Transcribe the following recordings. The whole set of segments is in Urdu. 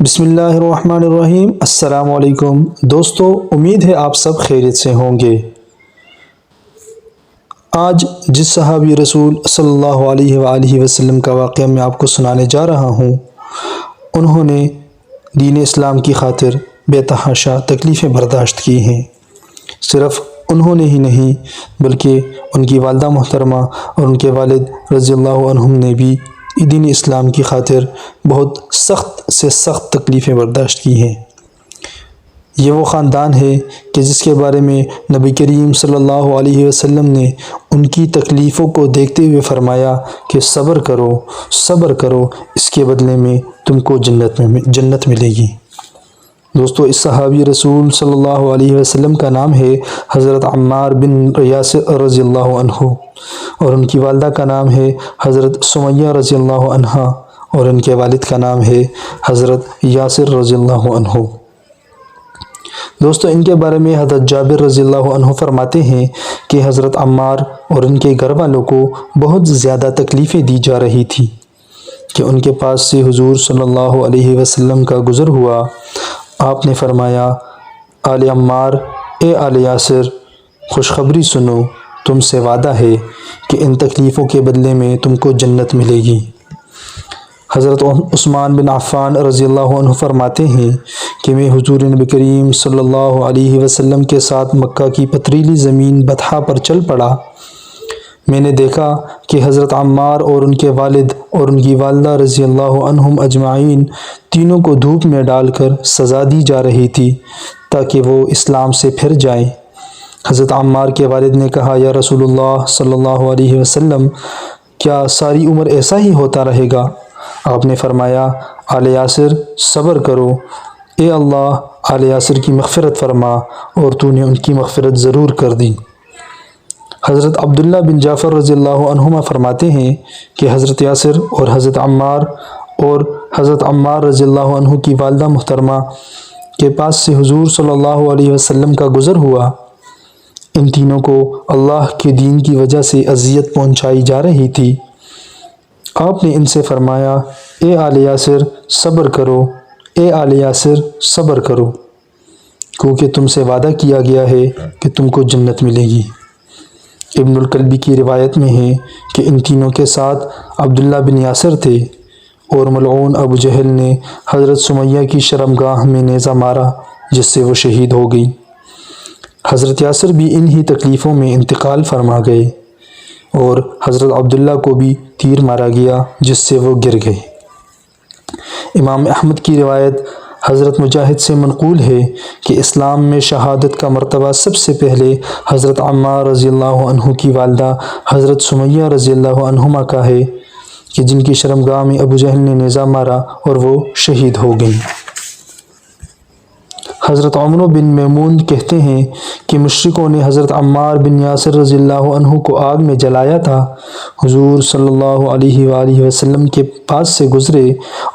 بسم اللہ الرحمن الرحیم۔ السلام علیکم دوستو، امید ہے آپ سب خیریت سے ہوں گے۔ آج جس صحابی رسول صلی اللہ علیہ وآلہ وسلم کا واقعہ میں آپ کو سنانے جا رہا ہوں، انہوں نے دین اسلام کی خاطر بے تحاشا تکلیفیں برداشت کی ہیں۔ صرف انہوں نے ہی نہیں بلکہ ان کی والدہ محترمہ اور ان کے والد رضی اللہ عنہم نے بھی دین اسلام کی خاطر بہت سخت سے سخت تکلیفیں برداشت کی ہیں۔ یہ وہ خاندان ہے کہ جس کے بارے میں نبی کریم صلی اللہ علیہ وسلم نے ان کی تکلیفوں کو دیکھتے ہوئے فرمایا کہ صبر کرو، اس کے بدلے میں تم کو جنت ملے گی۔ دوستو، اس صحابی رسول صلی اللہ علیہ وسلم کا نام ہے حضرت عمار بن یاسر رضی اللہ عنہ، اور ان کی والدہ کا نام ہے حضرت سمیہ رضی اللہ عنہا، اور ان کے والد کا نام ہے حضرت یاسر رضی اللہ عنہ۔ دوستو، ان کے بارے میں حضرت جابر رضی اللہ عنہ فرماتے ہیں کہ حضرت عمار اور ان کے گھر والوں کو بہت زیادہ تکلیفیں دی جا رہی تھی کہ ان کے پاس سے حضور صلی اللہ علیہ وسلم کا گزر ہوا۔ آپ نے فرمایا، آل عمار، اے آل یاسر، خوشخبری سنو، تم سے وعدہ ہے کہ ان تکلیفوں کے بدلے میں تم کو جنت ملے گی۔ حضرت عثمان بن عفان رضی اللہ عنہ فرماتے ہیں کہ میں حضور نبی کریم صلی اللہ علیہ وسلم کے ساتھ مکہ کی پتریلی زمین بطحا پر چل پڑا۔ میں نے دیکھا کہ حضرت عمار اور ان کے والد اور ان کی والدہ رضی اللہ عنہم اجمعین تینوں کو دھوپ میں ڈال کر سزا دی جا رہی تھی تاکہ وہ اسلام سے پھر جائیں۔ حضرت عمار کے والد نے کہا، یا رسول اللہ صلی اللہ علیہ وسلم، کیا ساری عمر ایسا ہی ہوتا رہے گا؟ آپ نے فرمایا، آل یاسر، صبر کرو، اے اللہ آل یاسر کی مغفرت فرما، اور تو نے ان کی مغفرت ضرور کر دی۔ حضرت عبداللہ بن جعفر رضی اللہ عنہما فرماتے ہیں کہ حضرت یاسر اور حضرت عمار رضی اللہ عنہ کی والدہ محترمہ کے پاس سے حضور صلی اللہ علیہ وسلم کا گزر ہوا۔ ان تینوں کو اللہ کے دین کی وجہ سے اذیت پہنچائی جا رہی تھی۔ آپ نے ان سے فرمایا، اے آل یاسر، صبر کرو، اے آل یاسر، صبر کرو، کیونکہ تم سے وعدہ کیا گیا ہے کہ تم کو جنت ملے گی۔ ابن الکلبی کی روایت میں ہے کہ ان تینوں کے ساتھ عبداللہ بن یاسر تھے، اور ملعون ابو جہل نے حضرت سمیہ کی شرمگاہ میں نیزہ مارا جس سے وہ شہید ہو گئی۔ حضرت یاسر بھی انہی تکلیفوں میں انتقال فرما گئے، اور حضرت عبداللہ کو بھی تیر مارا گیا جس سے وہ گر گئے۔ امام احمد کی روایت حضرت مجاہد سے منقول ہے کہ اسلام میں شہادت کا مرتبہ سب سے پہلے حضرت عمار رضی اللہ عنہ کی والدہ حضرت سمیہ رضی اللہ عنہما کا ہے کہ جن کی شرمگاہ میں ابو جہل نے نیزہ مارا اور وہ شہید ہو گئیں۔ حضرت عمرو بن میمون کہتے ہیں کہ مشرکوں نے حضرت عمار بن یاسر رضی اللہ عنہ کو آگ میں جلایا تھا۔ حضور صلی اللہ علیہ وآلہ وسلم کے پاس سے گزرے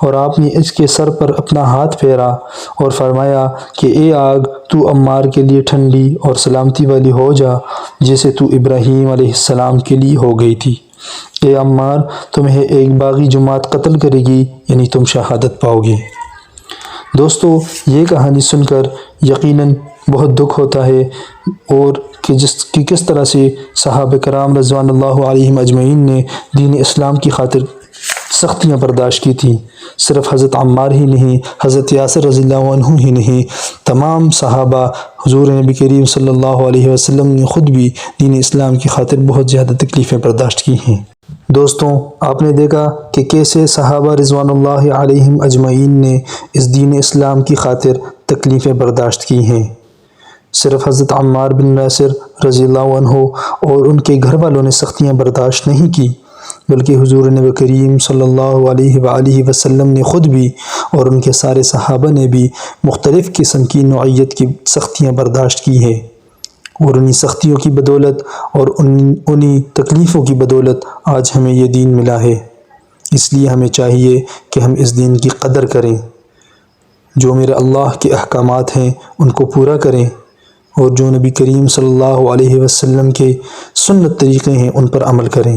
اور آپ نے اس کے سر پر اپنا ہاتھ پھیرا اور فرمایا کہ اے آگ، تو عمار کے لیے ٹھنڈی اور سلامتی والی ہو جا جیسے تو ابراہیم علیہ السلام کے لیے ہو گئی تھی۔ اے عمار، تمہیں ایک باغی جماعت قتل کرے گی، یعنی تم شہادت پاؤ گے۔ دوستو، یہ کہانی سن کر یقیناً بہت دکھ ہوتا ہے، اور کہ کس طرح سے صحابہ کرام رضوان اللہ علیہم اجمعین نے دین اسلام کی خاطر سختیاں برداشت کی تھیں۔ صرف حضرت عمار ہی نہیں، حضرت یاسر رضی اللہ عنہ ہی نہیں، تمام صحابہ حضور نبی کریم صلی اللہ علیہ وسلم نے خود بھی دین اسلام کی خاطر بہت زیادہ تکلیفیں برداشت کی ہیں۔ دوستوں، آپ نے دیکھا کہ کیسے صحابہ رضوان اللہ علیہم اجمعین نے اس دین اسلام کی خاطر تکلیفیں برداشت کی ہیں۔ صرف حضرت عمار بن یاسر رضی اللہ عنہ اور ان کے گھر والوں نے سختیاں برداشت نہیں کی، بلکہ حضور نبی کریم صلی اللہ علیہ وآلہ وسلم نے خود بھی اور ان کے سارے صحابہ نے بھی مختلف قسم کی نوعیت کی سختیاں برداشت کی ہیں، اور انہی سختیوں کی بدولت اور انہی تکلیفوں کی بدولت آج ہمیں یہ دین ملا ہے۔ اس لیے ہمیں چاہیے کہ ہم اس دین کی قدر کریں، جو میرے اللہ کے احکامات ہیں ان کو پورا کریں، اور جو نبی کریم صلی اللہ علیہ وسلم کے سنت طریقے ہیں ان پر عمل کریں۔